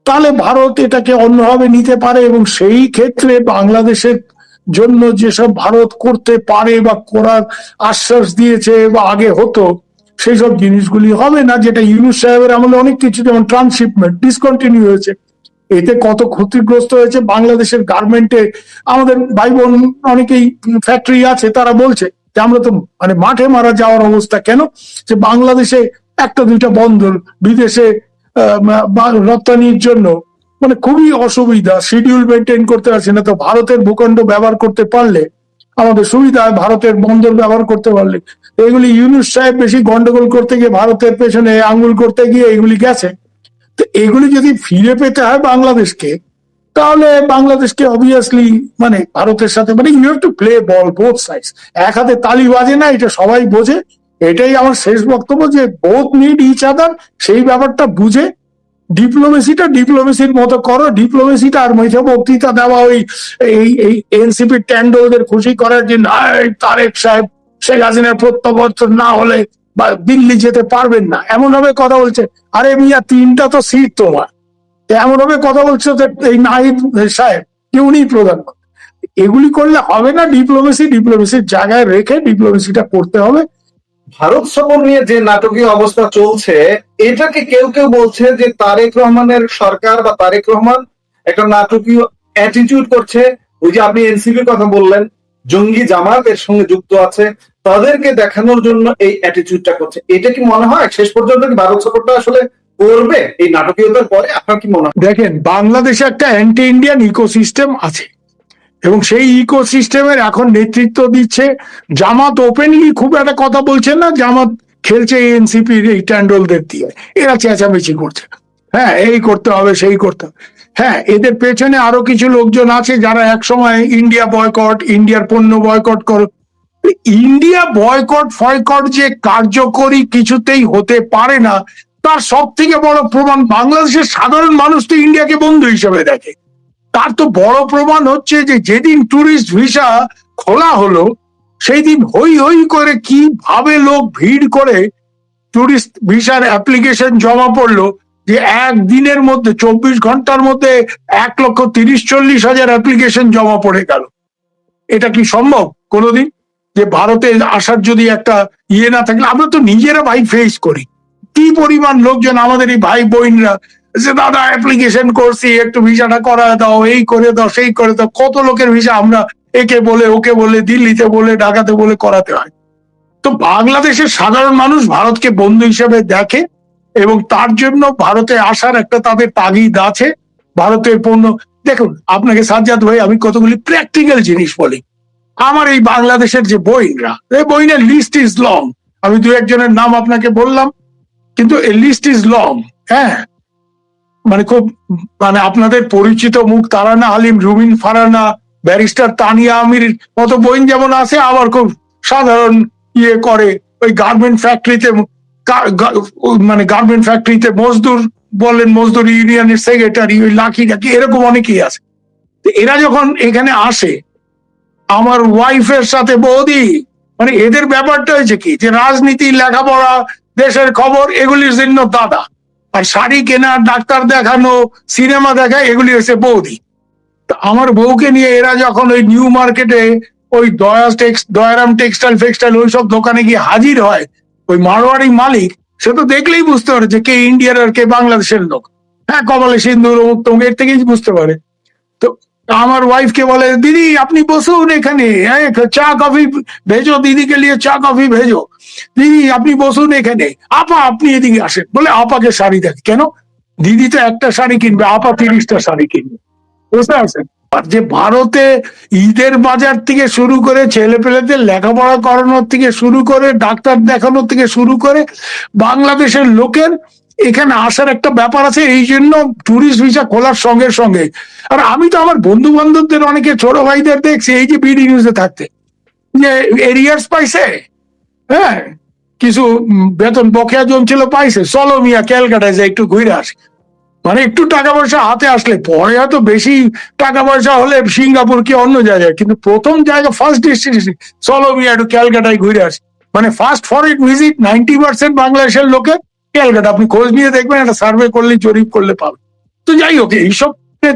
তাহলে ভারত এটাকে অন্যভাবে নিতে পারে, এবং সেই ক্ষেত্রে বাংলাদেশের জন্য যেসব ভারত করতে পারে বা করার আশ্বাস দিয়েছে বা আগে হতো, সেই সব জিনিসগুলি হবে না। যেটা ইউনূস সাহেবের আমলে অনেক কিছু, যেমন ট্রান্সশিপমেন্ট ডিসকন্টিনিউ হয়েছে, এতে কত ক্ষতিগ্রস্ত হয়েছে বাংলাদেশের গার্মেন্টে। আমাদের ভাই বোন অনেকেই ফ্যাক্টরি আছে, তারা বলছে যে আমরা তো মানে মাঠে মারা যাওয়ার অবস্থা। কেন? যে বাংলাদেশে একটা দুইটা বন্দর বিদেশে রপ্তানির জন্য মানে খুবই অসুবিধা, শিডিউল মেনটেন করতে পারছে না। তো ভারতের ভূখণ্ড ব্যবহার করতে পারলে আমাদের সুবিধা হয়, ভারতের বন্দর ব্যবহার করতে পারলে। এগুলি ইউনূস সাহেব বেশি গন্ডগোল করতে গিয়ে, ভারতের পেছনে আঙ্গুল করতে গিয়ে এগুলি গেছে। তো এগুলি যদি ফিরে পেতে হয় বাংলাদেশকে, তাহলে বাংলাদেশকে অবভিয়াসলি মানে ভারতের সাথে মানে you have to play ball both sides. এক হাতে তালি বাজে না, এটা সবাই বোঝে। এটাই আমার শেষ বক্তব্য, যে বোথ নিড ইচ আদার, সেই ব্যাপারটা বুঝে ডিপ্লোমেসির মতো করো। ডিপ্লোমেসিটা আর মিথ্যা বক্তৃতা দেওয়া, ওই এই এনসিপি ট্যান্ডলদের খুশি করার জন্য তারেক সাহেব শেখ হাসিনার প্রত্যাবর্তন না হলে বা দিল্লি যেতে পারবেন না, এমন ভাবে কথা বলছে। আরে মিয়া, তিনটা তো সিট তোমার, এমন ভাবে কথা বলছো যে এই নাহিদ সাহেব কি উনি প্রধানমন্ত্রী। এগুলি করলে হবে না। ডিপ্লোমেসির জায়গায় রেখে ডিপ্লোমেসিটা করতে হবে। ভারত সফর নিয়ে যে নাটকীয় অবস্থা চলছে, এটাকে কেউ কেউ বলছে যে তারেক রহমানের সরকার বা তারেক রহমান একটা নাটকীয় অ্যাটিটিউড করছে। ওই যে আপনি এনসিপির কথা বললেন, জঙ্গি জামাত এর সঙ্গে যুক্ত আছে, তাদেরকে দেখানোর জন্য এই অ্যাটিটিউডটা করছে। এটা কি মনে হয় শেষ পর্যন্ত কি ভারত সফরটা আসলে করবে এই নাটকীয়তার পরে? আপনার কি মনে হয়? দেখেন, বাংলাদেশে একটা অ্যান্টি ইন্ডিয়ান ইকোসিস্টেম আছে, এবং সেই ইকোসিস্টেমের এখন নেতৃত্ব দিচ্ছে জামাত। ওপেনলি খুব একটা কথা বলছে না, জামাত খেলছে এনসিপির এই ট্যান্ডলদের দিয়ে, এরা চেঁচামেচি করছে, হ্যাঁ এই করতে হবে সেই করতে হবে। হ্যাঁ, এদের পেছনে আরো কিছু লোকজন আছে যারা একসময় ইন্ডিয়া বয়কট, ইন্ডিয়ার পণ্য বয়কট করো। ইন্ডিয়া বয়কট ফয়কট যে কার্যকরী কিছুতেই হতে পারে না, তার সব থেকে বড় প্রমাণ বাংলাদেশের সাধারণ মানুষ তো ইন্ডিয়াকে বন্ধু হিসেবে দেখে। তার তো বড় প্রমাণ হচ্ছে যে যেদিন ট্যুরিস্ট ভিসা খোলা হলো, সেই দিন হই হই করে কিভাবে লোক ভিড় করে ট্যুরিস্ট ভিসার অ্যাপ্লিকেশন জমা পড়লো, যে একদিনের মধ্যে 24 ঘন্টার মধ্যে 1,30,40,000 অ্যাপ্লিকেশন জমা পড়ে গেল। এটা কি সম্ভব কোনোদিন? যে ভারতে আসার যদি একটা ইয়ে না থাকলে, আমরা তো নিজেরা ভাই ফেস করি কি পরিমাণ লোকজন, আমাদের এই ভাই বোনরা, যে দাদা অ্যাপ্লিকেশন করছি, একটু ভিসাটা করা দাও, এই করে দাও সেই করে দাও। কত লোকের ভিসা আমরা একে বলে ওকে বলে, দিল্লিতে বলে ঢাকাতে বলে করাতে হয়। তো বাংলাদেশের সাধারণ মানুষ ভারতকে বন্ধু হিসেবে দেখে, এবং তার জন্য ভারতে আসার একটা তাদের তাগিদ আছে। ভারতের পণ্য, দেখুন আপনাকে সাজ্জাদ ভাই আমি কতগুলি প্র্যাকটিক্যাল জিনিস বলি। আমার এই বাংলাদেশের যে বইনরা, এই বইনের লিস্ট ইজ লং। আমি দু একজনের নাম আপনাকে বললাম, কিন্তু এই লিস্ট ইজ লং। হ্যাঁ, মানে খুব মানে আপনাদের পরিচিত মুখ তারানা হালিম, রুমিন ফারানা, ব্যারিস্টার তানিয়া আমির মতো বইন যেমন আছে, আবার খুব সাধারণ ইয়ে করে ওই গার্মেন্ট ফ্যাক্টরিতে, মানে গার্মেন্ট ফ্যাক্টরিতে মজদুর বলেন, মজদুর ইউনিয়নের সেক্রেটারি, ওই লাকি ডাকি, এরকম অনেকেই আছে। এরা যখন এখানে আসে, আমার ওয়াইফের সাথে বৌদি মানে এদের ব্যাপারটা হয়েছে কি, যে রাজনীতি, লেখাপড়া, দেশের খবর, এগুলির জন্য দাদা, আর শাড়ি কেনা, ডাক্তার দেখানো, সিনেমা দেখা, এগুলি হচ্ছে বৌদি। আমার বউকে নিয়ে এরা যখন ওই নিউ মার্কেটে ওই দয়ারাম টেক্সটাইল ফেক্সটাইল ওইসব দোকানে গিয়ে হাজির হয়, ওই মারোয়ারি মালিক, সে তো দেখলেই বুঝতে পারে যে কে ইন্ডিয়ার আর কে বাংলাদেশের লোক। হ্যাঁ, কপালে সিন্দুর, উত্তম, এর থেকেই বুঝতে পারে। তো আমার ওয়াইফকে বলে, দিদি আপনি বসুন এখানে, চা কফি ভেজো, দিদিকে নিয়ে চা কফি ভেজো, দিদি আপনি বসুন এখানে, আপা আপনি এদিকে আসেন, বলে আপাকে শাড়ি দেখে। কেন? দিদি তো একটা শাড়ি কিনবে, আপা 30টা শাড়ি কিনবে। বুঝতে পারছেন? আর যে ভারতে ঈদের বাজার থেকে শুরু করে ছেলে পেলেদের লেখাপড়া করানোর থেকে শুরু করে ডাক্তার দেখানোর থেকে শুরু করে বাংলাদেশের লোকের এখানে আসার একটা ব্যাপার আছে, এই জন্য ট্যুরিস্ট ভিসা খোলার সঙ্গে সঙ্গে। আর আমি তো আমার বন্ধু বান্ধবদের অনেকে ছোট ভাইদের দেখছি এই যে বিডি নিউজে থাকতে, যে এরিয়ার্স পাইছে, হ্যাঁ, কিছু বেতন বকেয়া জমছিল, পাইছে, চলো মিয়া ক্যালকাটায় যাই একটু ঘুরে আসি। মানে একটু টাকা পয়সা হাতে আসলে পরে হয়তো বেশি টাকা পয়সা হলে সিঙ্গাপুর কি অন্য জায়গায়, কিন্তু প্রথম জায়গা ফার্স্ট ডেস্টিনেশন, চলো মিয়া একটু ক্যালকাটায় ঘুরে আসি। মানে ফার্স্ট ফরেন ভিজিট 90% বাংলাদেশের লোকের ক্যালকাটা। আপনি খোঁজ নিয়ে দেখবেন, একটা সার্ভে করলে, জরিপ করলে পাবেন। তো যাই হোক, এইসব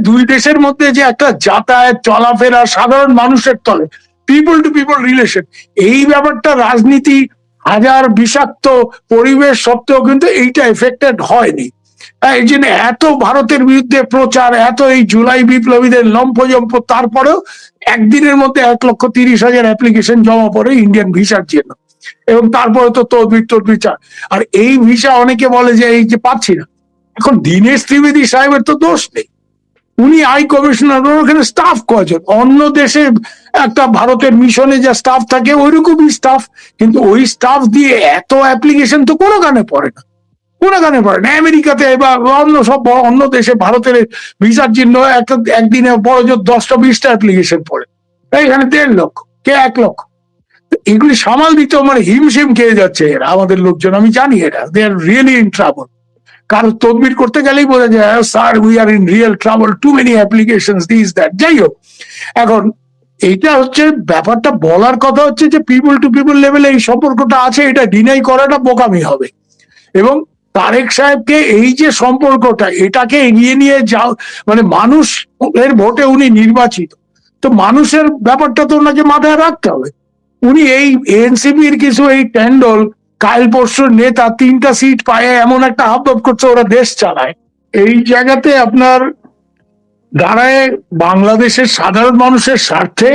দুই দেশের মধ্যে যে একটা যাতায়াত, চলাফেরা, সাধারণ মানুষের তলে পিপল টু পিপল রিলেশন, এই ব্যাপারটা রাজনীতি হাজার বিষাক্ত পরিবেশ সত্ত্বেও কিন্তু এইটা এফেক্টেড হয়নি। এই জন্য এত ভারতের বিরুদ্ধে প্রচার, এত এই জুলাই বিপ্লবীদের লম্ফজম্প, তারপরেও একদিনের মধ্যে 1,30,000 অ্যাপ্লিকেশন জমা পড়ে ইন্ডিয়ান ভিসার জন্য। এবং তারপরে তো তদবির চায়। আর এই ভিসা অনেকে বলে যে এই যে পাচ্ছি না, এখন দীনেশ ত্রিবেদী সাহেবের তো দোষ নেই, উনি হাই কমিশনার, ওখানে স্টাফ কয়জন, অন্য দেশে একটা ভারতের মিশনে যা স্টাফ থাকে ওইরকমই স্টাফ, কিন্তু ওই স্টাফ দিয়ে এত অ্যাপ্লিকেশন তো কোনো কানে পড়ে না, কোনো কানে পড়ে না। আমেরিকাতে বা অন্য সব অন্য দেশে ভারতের ভিসার জন্য একটা একদিনে বড় জোর 10টা-20টা অ্যাপ্লিকেশন পড়ে, এখানে 1.5 লক্ষ, কে 1 লক্ষ। এগুলি সামাল দিতে মানে হিমশিম খেয়ে যাচ্ছে এরা, আমাদের লোকজন, আমি জানি এটা, they are really in trouble. কারণ তদবির করতে গেলেই বোঝা যায়, sir we are in real trouble, too many application, this that. যাই হোক, এখন এইটা হচ্ছে ব্যাপারটা, বলার কথা হচ্ছে যে পিপল টু পিপল লেভেলে এই সম্পর্কটা আছে, এটা ডিনাই করাটা বোকামি হবে। এবং তারেক সাহেবকে এই যে সম্পর্কটা, এটাকে এগিয়ে নিয়ে যাও, মানে মানুষ এর ভোটে উনি নির্বাচিত, তো মানুষের ব্যাপারটা তো ওনাকে মাথায় রাখতে হবে। উনি এই এনসিপির কিছু এই ট্যান্ডল কাল পরশুর নেতা 3টা সিট পায় এমন একটা হাবভাব করছে ওরা দেশ চালায়, এই জায়গাতে আপনার দাঁড়ায় বাংলাদেশের সাধারণ মানুষের স্বার্থে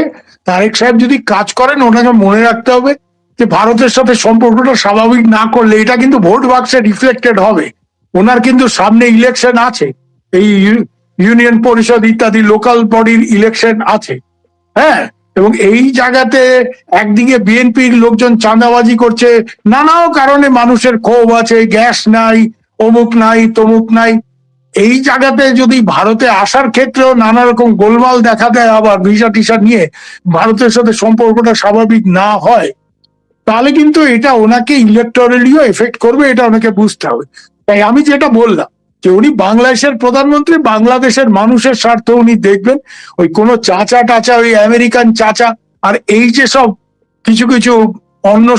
তারেক সাহেব যদি কাজ করেন, ওনাকে মনে রাখতে হবে যে ভারতের সাথে সম্পর্কটা স্বাভাবিক না করলে এটা কিন্তু ভোট বাক্সে রিফ্লেক্টেড হবে। ওনার কিন্তু সামনে ইলেকশন আছে, এই ইউনিয়ন পরিষদ ইত্যাদি লোকাল বডির ইলেকশন আছে, হ্যাঁ। এবং এই জায়গাতে একদিকে বিএনপির লোকজন চাঁদাবাজি করছে, নানাও কারণে মানুষের ক্ষোভ আছে, গ্যাস নাই, অমুক নাই, তমুক নাই। এই জায়গাতে যদি ভারতে আসার ক্ষেত্রেও নানা রকম গোলমাল দেখা দেয়, আবার ভিসা টিসা নিয়ে ভারতের সাথে সম্পর্কটা স্বাভাবিক না হয়, তাহলে কিন্তু এটা ওনাকে ইলেকটোরালিও এফেক্ট করবে, এটা ওনাকে বুঝতে হবে। তাই আমি যেটা বললাম যে উনি বাংলাদেশের প্রধানমন্ত্রী, বাংলাদেশের মানুষের স্বার্থ উনি দেখবেন। ওই কোনো চাচা টাচা, ওই আমেরিকান চাচা, আর এই যে সব কিছু কিছু অন্য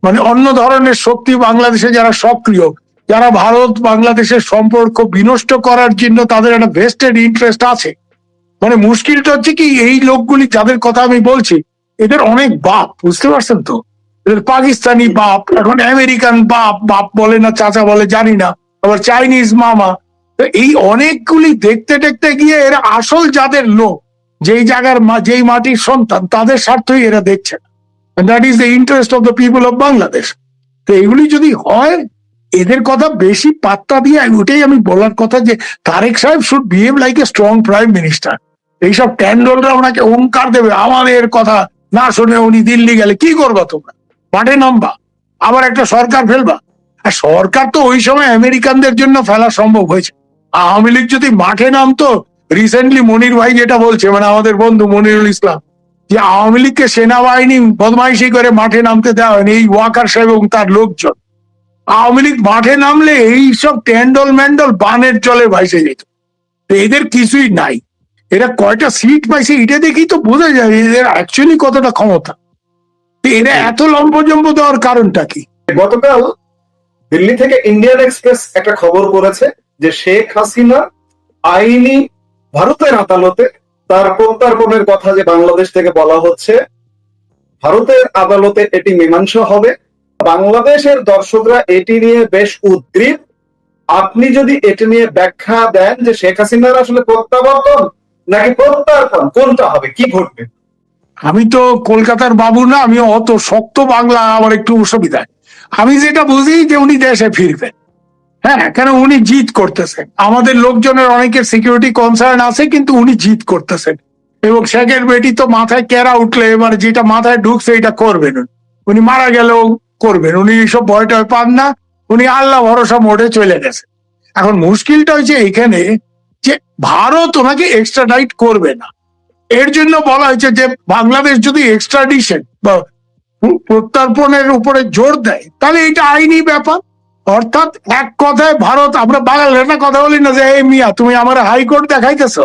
মানে অন্য ধরনের শক্তি বাংলাদেশে যারা সক্রিয়, যারা ভারত বাংলাদেশের সম্পর্ক বিনষ্ট করার জন্য তাদের একটা ভেস্টেড ইন্টারেস্ট আছে। মানে মুশকিলটা হচ্ছে কি, এই লোকগুলি যাদের কথা আমি বলছি, এদের অনেক বাপ, বুঝতে পারছেন তো, এদের পাকিস্তানি বাপ, এখন আমেরিকান বাপ, বাপ বলে না চাচা বলে জানি না, আবার চাইনিজ মামা। তো এই অনেকগুলি দেখতে দেখতে গিয়ে এরা আসল যাদের লোক, যেই জায়গার যেই মাটির সন্তান, তাদের স্বার্থই এরা দেখছে না। That is the interest of the people of Bangladesh. তো এগুলি যদি হয়, এদের কথা বেশি পাত্তা দিয়ে, ওটাই আমি বলার কথা যে তারেক সাহেব should behave like a strong prime minister. এইসব ট্যান্ডলরা ওনাকে ওঙ্কার দেবে, আমাদের কথা না শুনে উনি দিল্লি গেলে কি করবা তোমরা, মাঠে নামবা, আবার একটা সরকার ফেলবা। আর সরকার তো ওই সময় আমেরিকানদের জন্য ফেলা সম্ভব হয়েছে। আওয়ামী লীগ যদি মাঠে নামতো, রিসেন্টলি মনির ভাই যেটা বলছে, মানে আমাদের বন্ধু মনিরুল ইসলাম, যে আওয়ামী লীগকে সেনাবাহিনী বদমাইশি করে মাঠে নামতে দেওয়া হয়নি, এই ওয়াকার সাহেব এবং তার লোকজন। আওয়ামী লীগ মাঠে নামলে এই সব ট্যান্ডল ম্যান্ডল বানের জলে ভাসে যেত। এদের কিছুই নাই, এরা কয়টা সিট পাইছে এটা দেখি তো বোঝা যায় এদের অ্যাকচুয়ালি কতটা ক্ষমতা। তো এরা এত লম্বজম্ব দেওয়ার কারণটা কি? গতকাল দিল্লি থেকে ইন্ডিয়ান এক্সপ্রেস একটা খবর করেছে যে শেখ হাসিনা আইনি ভারতের আদালতে তার প্রত্যার্পণের কথা যে বাংলাদেশ থেকে বলা হচ্ছে, ভারতের আদালতে এটি মীমাংসা হবে। বাংলাদেশের দর্শকরা এটি নিয়ে বেশ উদ্গ্রীব। আপনি যদি এটি নিয়ে ব্যাখ্যা দেন যে শেখ হাসিনার আসলে প্রত্যাবর্তন নাকি প্রত্যার্পণ, কোনটা হবে, কি ঘটবে? আমি তো কলকাতার বাবু না, আমি অত শক্ত বাংলা আমার একটু অসুবিধা। আমি যেটা বুঝি যে উনি দেশে ফিরবেন। হ্যাঁ, কেন উনি জিত করতেছেন, আমাদের লোকজনের অনেকের সিকিউরিটি কনসার্ন আছে, কিন্তু উনি জিত করতেছেন। এবং শেখের বেটি তো মাথায় কেরা উঠলে মানে যেটা মাথায় ঢুকছে এটা করবেন, উনি মারা গেলেও করবেন, উনি এইসব ভয় টয় পান না, উনি আল্লাহ ভরসা মোড়ে চলে গেছে। এখন মুশকিলটা হচ্ছে এখানে যে ভারত ওনাকে এক্সট্রাডাইট করবে না। এর জন্য বলা হয়েছে যে বাংলাদেশ যদি এক্সট্রাডিশন বা প্রত্যর্পণের উপরে জোর দেয় তাহলে এটা আইনি ব্যাপার। অর্থাৎ এক কথায় ভারত, আমরা বাঙালি একটা কথা বলি না যে এই মিয়া তুমি আমার হাইকোর্ট দেখাইতেছো,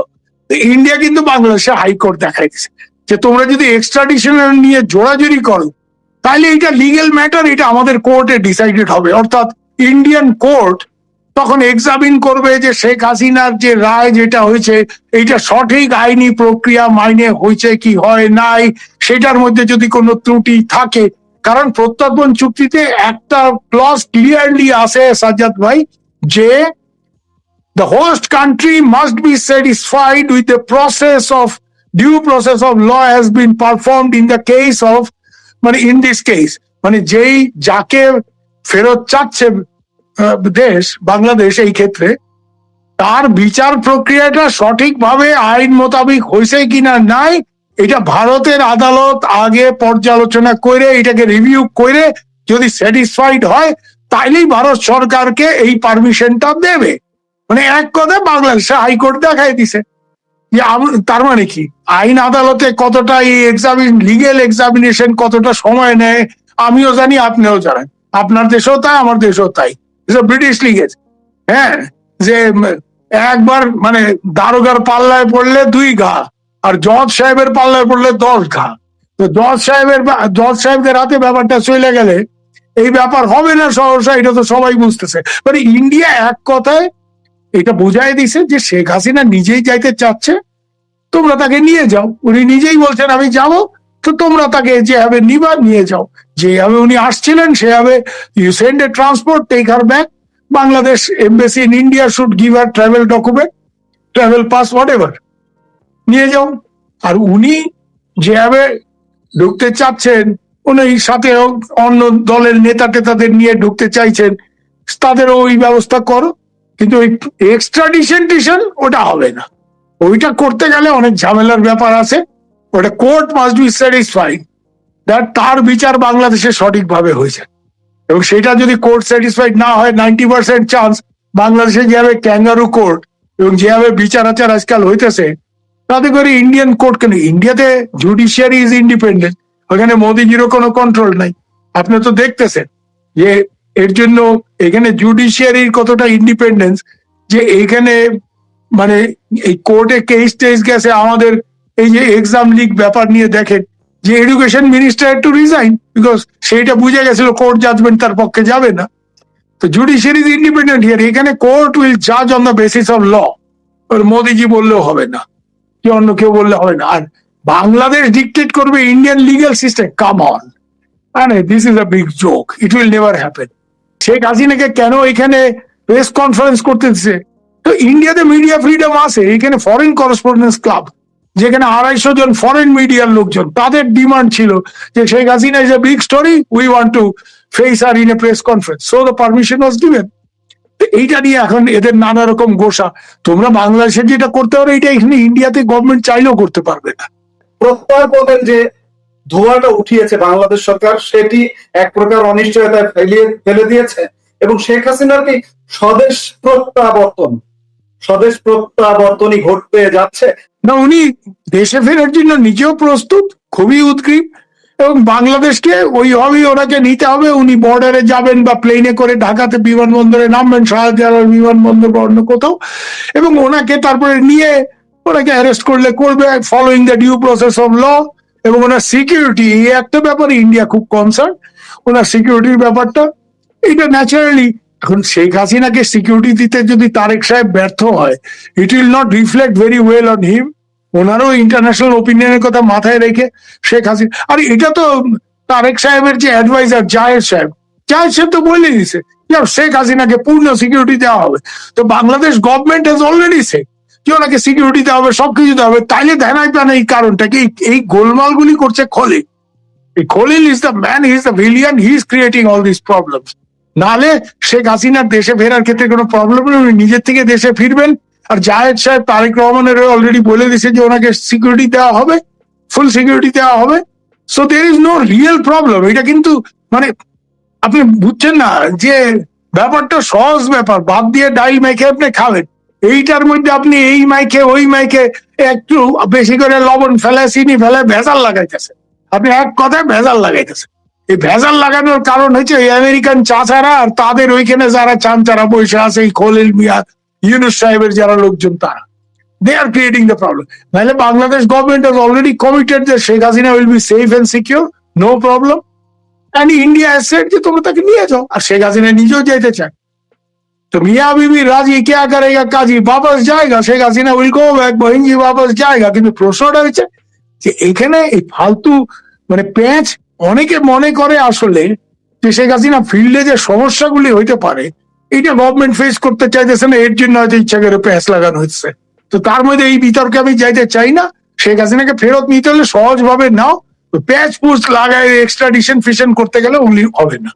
ইন্ডিয়া কিন্তু বাংলাদেশে হাইকোর্ট দেখাইতেছে যে তোমরা যদি এক্সট্রাডিশন নিয়ে জোরাজুরি করো তাহলে এটা লিগেল ম্যাটার, এটা আমাদের কোর্টে ডিসাইডেড হবে। অর্থাৎ ইন্ডিয়ান কোর্ট তখন এক্সামিন করবে যে শেখ হাসিনার যে রায় যেটা হয়েছে এইটা সঠিক আইনি প্রক্রিয়া মাইনে হয়েছে কি হয় নাই, সেটার মধ্যে যদি কোনো ত্রুটি থাকে। কারণ প্রত্যর্পণ চুক্তিতে একটা ক্লজ ক্লিয়ারলি আছে সাজ্জাদ ভাই, যে the host country must be satisfied with the process of due process of law has been performed in the case of, মানে in this case, মানে যেই যাকে ফেরত চাচ্ছে দেশ বাংলাদেশ, এই ক্ষেত্রে তার বিচার প্রক্রিয়াটা সঠিকভাবে আইন মোতাবেক হয়েছে কিনা নাই, এটা ভারতের আদালত আগে পর্যালোচনা করে এটাকে রিভিউ করে যদি স্যাটিসফাইড হয় তাইলেই ভারত সরকারকে এই পারমিশনটা দেবে। মানে এক কথা বাংলাদেশে হাইকোর্ট দেখাই দিছে যে তার মানে কি আইন আদালতে কতটা এই লিগেল এক্সামিনেশন কতটা সময় নেয় আমিও জানি, আপনিও জানেন, আপনার দেশেও তাই আমার দেশেও তাই, ব্রিটিশ লিগেজ। হ্যাঁ, যে একবার মানে দারোগার পাল্লায় পড়লে 2 ঘা আর জজ সাহেবের পাল্লায় পড়লে 10 ঘা। তো জজ সাহেবদের হাতে ব্যাপারটা চলে গেলে এই ব্যাপার হবে না সহসা, এটা তো সবাই বুঝতেছে। মানে ইন্ডিয়া এক কথায় এটা বুঝাই দিছে যে শেখ হাসিনা নিজেই যাইতে চাচ্ছে, তোমরা তাকে নিয়ে যাও। উনি নিজেই বলছেন আমি যাব, তো তোমরা তাকে যেভাবে নিবা নিয়ে যাও, যেভাবে উনি আসছিলেন সেভাবে you send a transport, take her back. Bangladesh embassy in India should give her travel document, travel pass, whatever, নিয়ে যাও। আর উনি যেভাবে ঢুকতে চাচ্ছেন, উনি সাথে অন্য দলের নেতা টেতাদের নিয়ে ঢুকতে চাইছেন, তাদেরও ওই ব্যবস্থা করো। কিন্তু ওই এক্সট্রাডিশন টিশন ওটা হবে না, ওইটা করতে গেলে অনেক ঝামেলার ব্যাপার আছে। ওটা court must be satisfied that তার বিচার বাংলাদেশে সঠিকভাবে হয়েছে, এবং সেটা যদি কোর্ট স্যাটিসফাইড না হয় 90% চান্স বাংলাদেশে যেভাবে ক্যাঙ্গারু কোর্ট এবং যেভাবে বিচার আচার আজকাল হইতেছে তাতে করে ইন্ডিয়ান কোর্ট, কেন ইন্ডিয়াতে জুডিশিয়ারি ইজ ইন্ডিপেন্ডেন্ট, ওখানে মোদিজিরও কোনো কন্ট্রোল নাই। আপনি তো দেখতেছেন যে এর জন্য এখানে জুডিশিয়ারির কতটা ইন্ডিপেন্ডেন্স, যে এইখানে মানে এই কোর্টে কেস টেস গেছে আমাদের এই যে এক্সাম লিক ব্যাপার নিয়ে, দেখেন যে এডুকেশন মিনিস্টার একটু রিজাইন, বিকজ সেইটা বুঝে গেছিল কোর্ট জাজমেন্ট তার পক্ষে যাবে না। তো জুডিশিয়ারি ইজ ইন্ডিপেন্ডেন্ট হিয়ার, এখানে কোর্ট উইল জাজ on the basis of law. Modiji বললেও হবে না, কি অন্য কেউ বললে হবে না। আর বাংলাদেশ ডিকটেট করবে Indian legal system, come on, মানে this is a big joke, it will never happen. Sheikh হাসিনাকে কেন এখানে প্রেস কনফারেন্স করতে দিচ্ছে? তো ইন্ডিয়াতে মিডিয়া ফ্রিডম আছে, এখানে ফরেন করেসপন্ডেন্স ক্লাব, যেখানে 250 জন ফরেন মিডিয়ার লোকজন, তাদের ডিমান্ড ছিল যে Sheikh Hasina is a big story, we want to face her in a press conference, so the permission was given. এইটা নিয়ে এখন এদের নানা রকম গোসা, তোমরা বাংলাদেশে যেটা করতে পারো এটা এখানে ইন্ডিয়াতে গভর্নমেন্ট চাইলেও করতে পারবে না। প্রত্যর্পণের যে ধোঁয়াটা উঠিয়েছে বাংলাদেশ সরকার, সেটি এক প্রকার অনিশ্চয়তায় ফেলে দিয়েছে। এবং শেখ হাসিনার কি স্বদেশ প্রত্যাবর্তনই ঘটতে যাচ্ছে না, উনি দেশে ফেরার জন্য নিজেও প্রস্তুত, খুবই উদ্গ্রীব, এবং বাংলাদেশকে ওইভাবেই ওনাকে নিতে হবে। উনি বর্ডারে যাবেন বা প্লেনে করে ঢাকাতে বিমানবন্দরে নামবেন, শাহজালাল বিমানবন্দর বা অন্য কোথাও, এবং ওনাকে তারপরে নিয়ে ওনাকে অ্যারেস্ট করলে করবে following the due process of law, এবং ওনার সিকিউরিটি, এই একটা ব্যাপারে ইন্ডিয়া খুব কনসার্ন, ওনার সিকিউরিটির ব্যাপারটা। এটা ন্যাচারালি এখন শেখ হাসিনাকে সিকিউরিটি দিতে যদি তারেক সাহেব ব্যর্থ হয়, it will not reflect very well on him. ওনারও ইন্টারন্যাশনাল ওপিনিয়নের কথা মাথায় রেখে শেখ হাসিনা, আর এটা তো তারেক সাহেবের যে অ্যাডভাইজার জাহেদ সাহেব তো বলে দিছে যে শেখ হাসিনাকে পূর্ণ সিকিউরিটি দেওয়া হবে। তো বাংলাদেশ গভর্নমেন্ট হ্যাজ অলরেডি সে যে ওনাকে সিকিউরিটি দেওয়া হবে, সবকিছু দেওয়া হবে। তাইলে ধ্যানাই পান এই কারণটা কি এই গোলমালগুলি করছে Khalil. Khalil is the man, he is the villain, he is creating all this problems. নাহলে শেখ হাসিনার দেশে ফেরার ক্ষেত্রে কোনো প্রবলেম নেই, উনি নিজের থেকে দেশে ফিরবেন। আর জাহেদ সাহেব তারেক রহমানের অলরেডি বলে দিছে যে ওনাকে সিকিউরিটি দেওয়া হবে, ফুল সিকিউরিটি দেওয়া হবে। So there is no real problem. এটা কিন্তু মানে আপনি বুঝছেন না যে ব্যাপারটা সহজ ব্যাপার, বাদ দিয়ে ডাইল মেখে আপনি খাবেন। এইটার মধ্যে আপনি এই মাইকে ওই মাইকে একটু বেশি করে লবণ ফেলে চিনি ফেলে ভেজাল লাগাইতেছে। আপনি এক কথায় ভেজাল লাগাইতেছে। এই ভেজাল লাগানোর কারণ হচ্ছে এই আমেরিকান চাচারা আর তাদের ওইখানে যারা চামচারা বসে আছে, এই খলিল মিয়া, ইউনুস সাহেবের যারা লোকজন, তারা দে আর ক্রিয়েটিং দ্য প্রবলেম। নাহলে Bangladesh government has already committed that Sheikh Hasina will be safe and secure, no problem. And India has said যে তোমরা তাকে নিয়ে যাও, আর শেখ হাসিনা নিজেও যেতে চায়। तो मियाँ बीबी राजी क्या करेगा, काजी वापस जाएगा, Sheikh Hasina will go back, बहन जी वापस जाएगा। কিন্তু প্রশ্নটা হচ্ছে যে এখানে এই ফালতু মানে প্যাঁচ অনেকে মনে করে আসলে যে শেখ হাসিনা ফিল্ডে যে সমস্যাগুলি হইতে পারে এটা গভর্নমেন্ট ফেস করতে চাইতেছে না, এর জন্য হয়তো ইচ্ছা করে প্যাঁচ লাগানো হচ্ছে। তো তার মধ্যে এই বিতর্কে আমি যাইতে চাই না। শেখ হাসিনাকে ফেরত নিতে হলে সহজভাবে নাও, প্যাঁচ পুচ লাগায় এক্সট্রাডিশন ফিশন করতে গেলে ওগুলি হবে না।